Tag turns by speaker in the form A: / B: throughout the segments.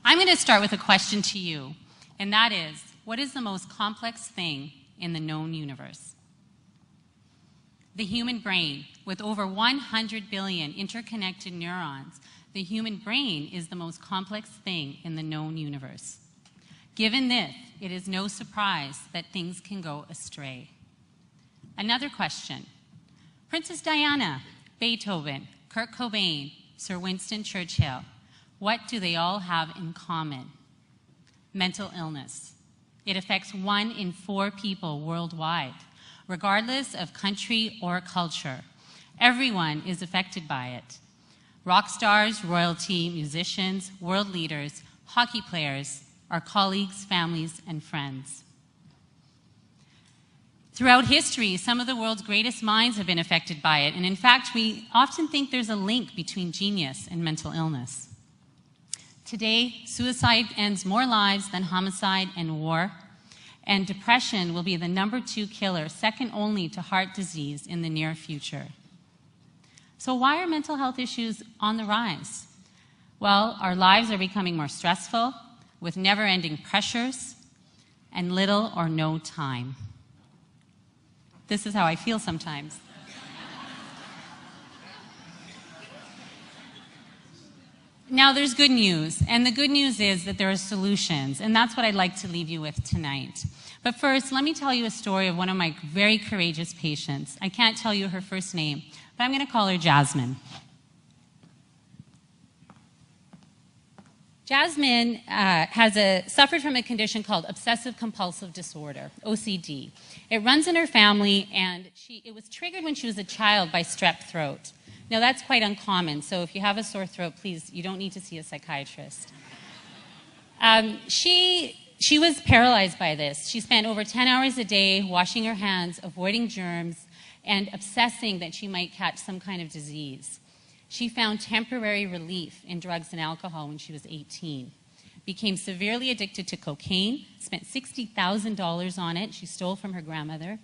A: I'm going to start with a question to you, and that is, what is the most complex thing in the known universe? The human brain. With over 100 billion interconnected neurons, the human brain is the most complex thing in the known universe. Given this, it is no surprise that things can go astray. Another question. Princess Diana, Beethoven, Kurt Cobain, Sir Winston Churchill, what do they all have in common? Mental illness. It affects 1 in 4 people worldwide, regardless of country or culture. Everyone is affected by it. Rock stars, royalty, musicians, world leaders, hockey players, our colleagues, families, and friends. Throughout history, some of the world's greatest minds have been affected by it, and in fact, we often think there's a link between genius and mental illness. Today, suicide ends more lives than homicide and war, and depression will be the #2 killer, second only to heart disease in the near future. So why are mental health issues on the rise? Well, our lives are becoming more stressful, with never-ending pressures, and little or no time. This is how I feel sometimes. Now, there's good news, and the good news is that there are solutions, and that's what I'd like to leave you with tonight. But first, let me tell you a story of one of my very courageous patients. I can't tell you her first name, but I'm going to call her Jasmine. Jasmine suffered from a condition called obsessive-compulsive disorder, OCD. It runs in her family, and it was triggered when she was a child by strep throat. Now, that's quite uncommon, so if you have a sore throat, please, you don't need to see a psychiatrist. She was paralyzed by this. She spent over 10 hours a day washing her hands, avoiding germs, and obsessing that she might catch some kind of disease. She found temporary relief in drugs and alcohol when she was 18, became severely addicted to cocaine, spent $60,000 on it, she stole from her grandmother,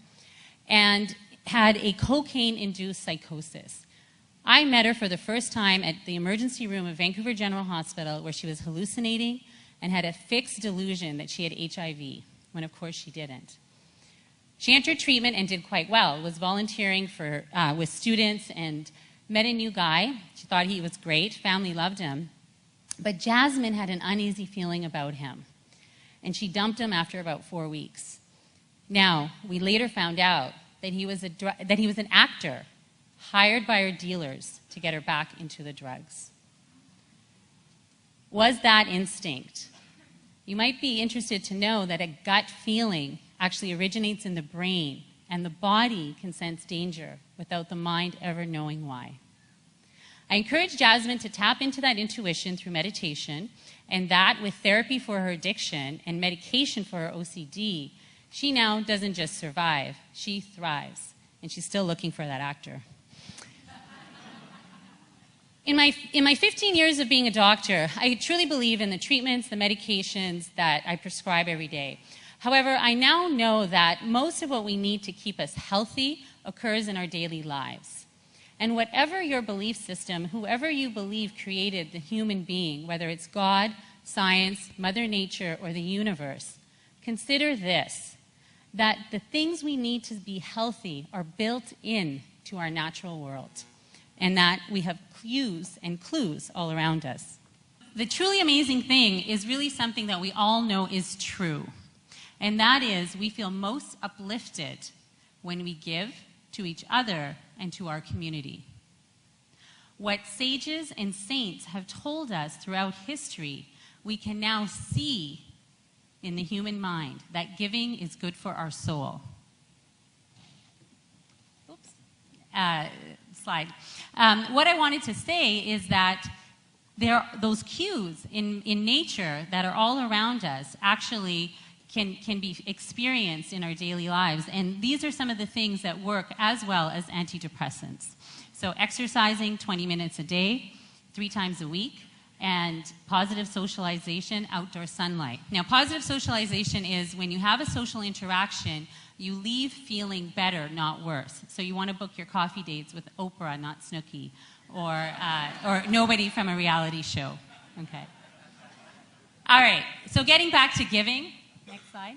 A: and had a cocaine-induced psychosis. I met her for the first time at the emergency room of Vancouver General Hospital, where she was hallucinating and had a fixed delusion that she had HIV, when of course she didn't. She entered treatment and did quite well, was volunteering with students and met a new guy. She thought he was great, family loved him. But Jasmine had an uneasy feeling about him, and she dumped him after about 4 weeks. Now, we later found out that he was an actor hired by her dealers to get her back into the drugs. Was that instinct? You might be interested to know that a gut feeling actually originates in the brain, and the body can sense danger without the mind ever knowing why. I encourage Jasmine to tap into that intuition through meditation, and that with therapy for her addiction and medication for her OCD, she now doesn't just survive, she thrives, and she's still looking for that actor. In my 15 years of being a doctor, I truly believe in the treatments, the medications that I prescribe every day. However, I now know that most of what we need to keep us healthy occurs in our daily lives. And whatever your belief system, whoever you believe created the human being, whether it's God, science, Mother Nature, or the universe, consider this, that the things we need to be healthy are built into our natural world, and that we have cues and clues all around us. The truly amazing thing is really something that we all know is true, and that is we feel most uplifted when we give to each other and to our community. What sages and saints have told us throughout history, we can now see in the human mind, that giving is good for our soul. Oops. Slide. What I wanted to say is that there are those cues in nature that are all around us actually can be experienced in our daily lives. And these are some of the things that work as well as antidepressants. So exercising 20 minutes a day, 3 times a week, and positive socialization, outdoor sunlight. Now, positive socialization is when you have a social interaction, you leave feeling better, not worse. So you want to book your coffee dates with Oprah, not Snooki, or nobody from a reality show. Okay. All right, so getting back to giving. Next slide.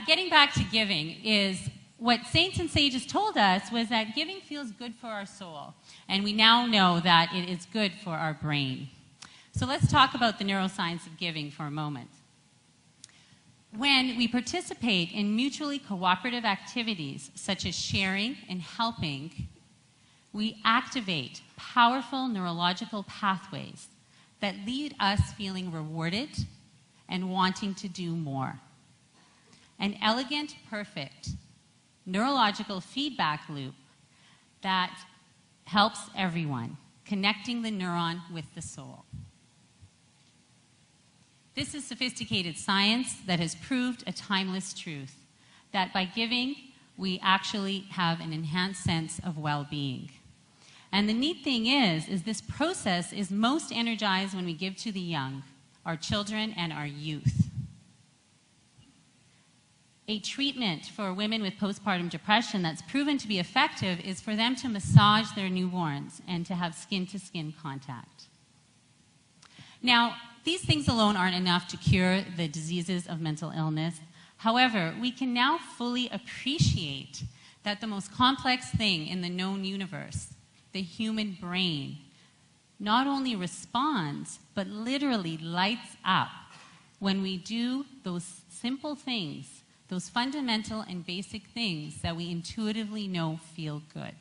A: Getting back to giving is what saints and sages told us was that giving feels good for our soul. And we now know that it is good for our brain. So let's talk about the neuroscience of giving for a moment. When we participate in mutually cooperative activities, such as sharing and helping, we activate powerful neurological pathways that lead us feeling rewarded and wanting to do more. An elegant, perfect neurological feedback loop that helps everyone, connecting the neuron with the soul. This is sophisticated science that has proved a timeless truth, that by giving, we actually have an enhanced sense of well-being. And the neat thing is this process is most energized when we give to the young, our children and our youth. A treatment for women with postpartum depression that's proven to be effective is for them to massage their newborns and to have skin-to-skin contact. Now, these things alone aren't enough to cure the diseases of mental illness. However, we can now fully appreciate that the most complex thing in the known universe, the human brain, not only responds, but literally lights up when we do those simple things, those fundamental and basic things that we intuitively know feel good.